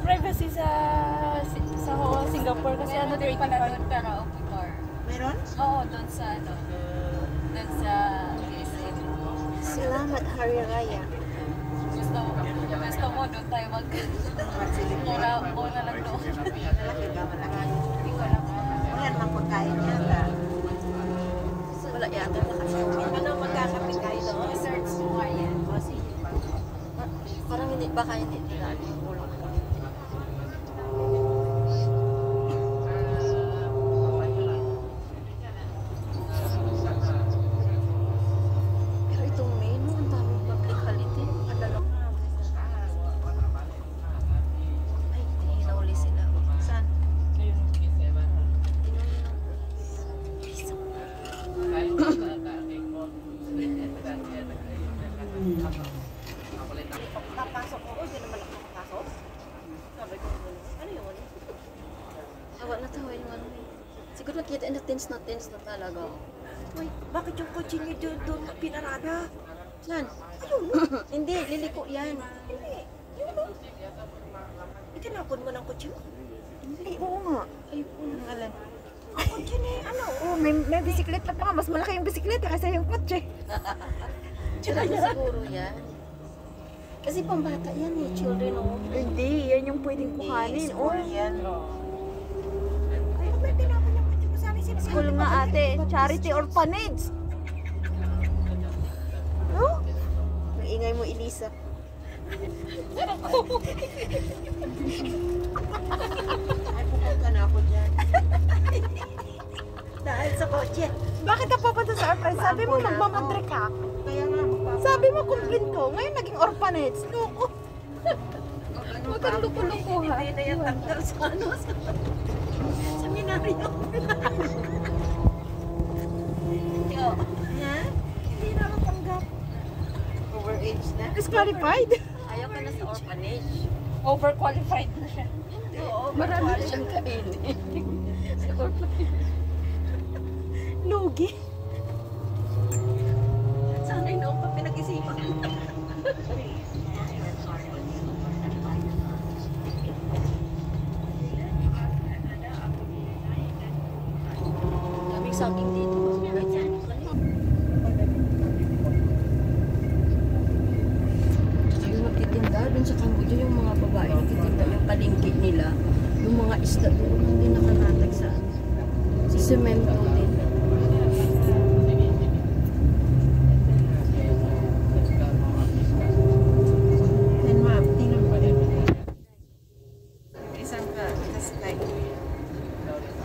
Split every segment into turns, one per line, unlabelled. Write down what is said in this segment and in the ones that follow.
privacy sa Singapore kasi ano
din
25.
pala doon karaoke bar.
Meron?
Oo, doon sa ano. Doon sa KSM.
Salamat, Hari Raya.
Gusto mo doon tayo muna lang doon.
Malaki ba? Malaki.
Hindi ko alam.
Wala namang pagkain yata.
Wala yata nakasama.
Ano magkakape kayo doon?
Search mo nga yan.
O, sige.
Parang hindi, baka hindi nila ulo. Pero itong menu, ang daming public holiday. Padala. Ay, hinauli sila.
Saan? Papasok ako, hindi naman ako makapasok. Sabi ko, ano yun?
Awa na to, yung ano eh. Siguro nakita na tense na talaga.
Uy, bakit yung kotse niyo doon pinarada?
Yan. Hindi, liliko yan.
Hindi. Yun o. Itinapon mo ng kotse mo?
Hindi, oo nga. Ay,
Ang alam. Ang kotse na ano?
Oh, may bisikleta pa nga. Mas malaki yung bisikleta kaysa yung kotse.
Tsaka siguro yan. Kasi pambata yan eh, children oh.
Hindi, yan yung pwedeng kuhanin. Oh,
Yan. Ay, may tinapon yung kotse mo. Sana sinasabi.
school nga ate. Charity orphanage. Oh? Ang ingay mo, Elisa.
Ay, pupunta na ako dyan. Dahil sa kotse.
Bakit ka papunta sa orphanage? Sabi mo magmamadre ka.
Kaya nga,
Sabi mo kumplinto. Ngayon naging orphanage. Loko.
Huwag kang luko-luko ha.
Hindi na yung tanggal sa ano, sa seminaryo. Ha? Hindi na matanggap. Overage na?
Disqualified.
Ayaw ka na sa orphanage.
Overqualified na siya.
Oo,
Marami na siyang kainin. Sa orphanage.
Lugi.
Sana'y noon pa pinag-isipan.
Daming saging dito. Tsaka yung nagtitinda dun sa Cambodia, yung mga babae nagtitinda yung palengke nila. Yung mga isda doon, hindi nakalatag sa semento din.
And ma'am, tingnan mo rin. Isang ka, just like,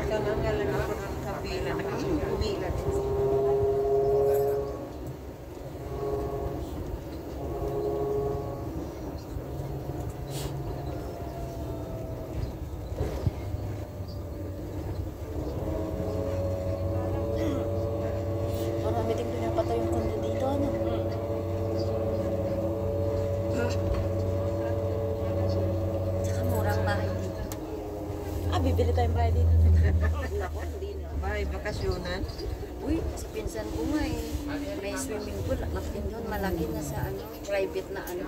nakangangalan ako ng kapila, nakapumila.
Marami din pinapatay yung kondo dito, ano? Tsaka murang bahay dito.
Bibili tayong bahay dito. Nako, hindi na. Bahay bakasyonan.
Uy, sa pinsan ko nga eh. May swimming pool. Nakin doon, malaki na sa ano, private na ano.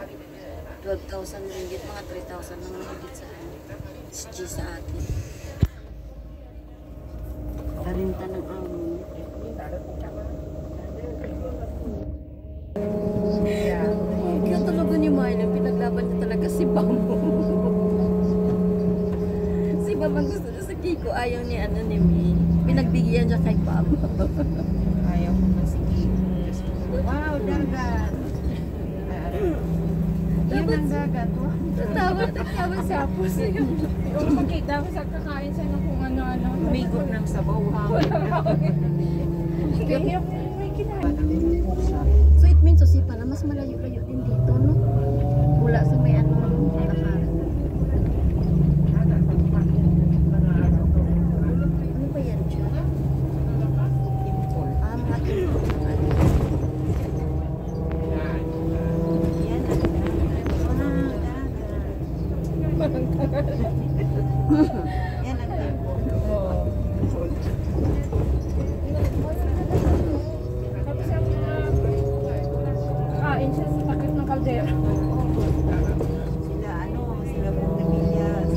12,000 ringgit, mga 3,000 lang mahigit sa ano. SG sa atin. Karinta ng amo. Kaya talaga ni Milo, pinaglaban niya talaga si Bambo. Si Bam ang gusto niya sa Kiko, ayaw ni ano ni Mi. Pinagbigyan niya kay Bam.
Ayaw ko na sige. Wow, dagat. Yan ang dagat.
Tatawa sa apos.
Kung makita ko sa kakain siya ng kung ano-ano.
Umigot ng sabaw.
So it means, so si pala, mas malayo-layo din dito, no? Mula sa may ano, lakaran. Ano ba yan dyan? Mga temple.
Yan ang tempo.
Kain siya sa takip ng kaldera.
Sila ano, sila Bong Villas.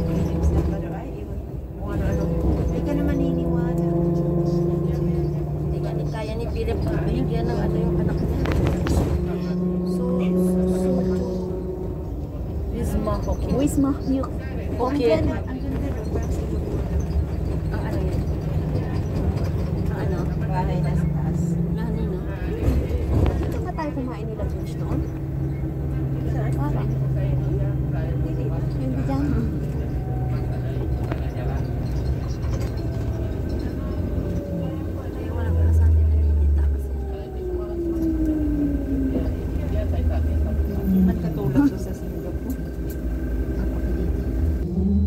Wisma. Yung
Okay.
Ang ano yan? Ang ano?
Bahay na sa taas.
Kanino?
Ito ka tayo kumain nila lunch noon?
Saan?
Parang. Yung bijan.
Ay, wala pala sa atin na ninita kasi.
Hindi man katulad ko sa Singapore.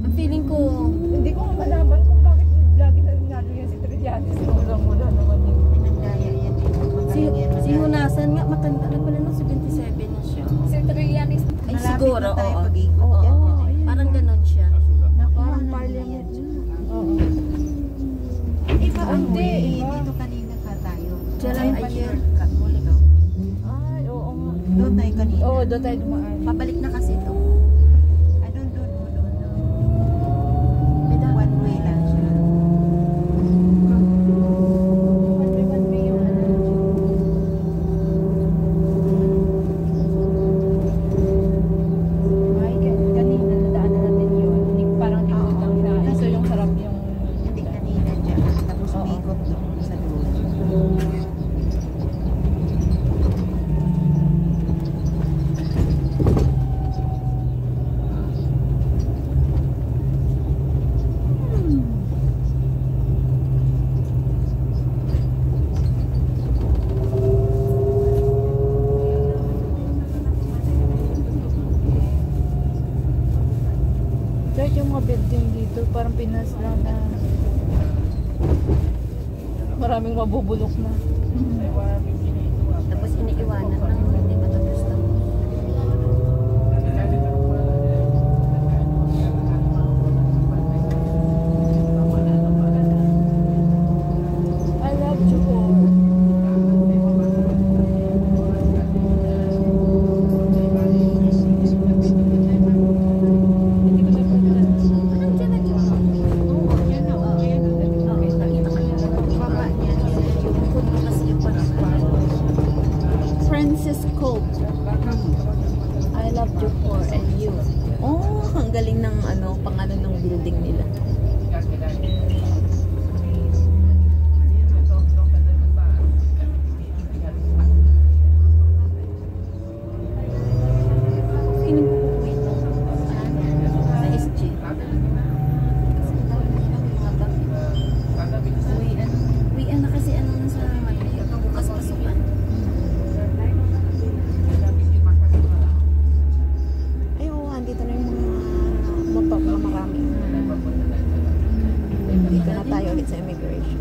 Ang feeling ko,
Hindi ko malaman kung bakit lagi na nalo yan si Trillanes. Mula naman yun.
Pinagdaya yan dito.
si Hunasan nga, matanda na pala no, 77 na siya.
Si Trillanes.
Ay, siguro,
na tayo
oo.
pag-ikot
Oo,
yan.
parang ganon siya.
Parang parliament. Oo.
Iba ang
Hindi,
way.
iba.
Dito kanina ka tayo.
Diyan lang,
Ay,
ayun.
shortcut muli ka.
Ay, oo nga.
Doon tayo kanina.
Oo, doon tayo dumaan.
Pabalik na kasi ito.
Ah, doon.
May dami.
One way lang siya.
One way yung ano. Ay, kanina nadaanan natin yun. Hindi, parang likod lang siya. Ito yung harap yung...
Hindi kanina dyan. Tapos umikot doon sa doon.
Kahit yung mga building dito, parang Pinas lang na maraming mabubulok na.
Tapos iniiwanan ng hindi matapos-tapos.
I love Johor.
Anong dyan na dyan? Oo,
Yan o. Ayan o.
okay, nakita ka niya.
Baba niya.
Yung food mo kasi yung parang
Francis Cove. I love Johor and you.
Oh, ang galing ng ano, pangalan ng building nila.
feeling ko kukuhin mo. Sa SG. Kasi ang dami nilang mga bag. Uwian na kasi ano na sa Manila. Bukas pasukan.
Ay, oo, andito na yung mga marami. Dito na tayo ulit sa immigration.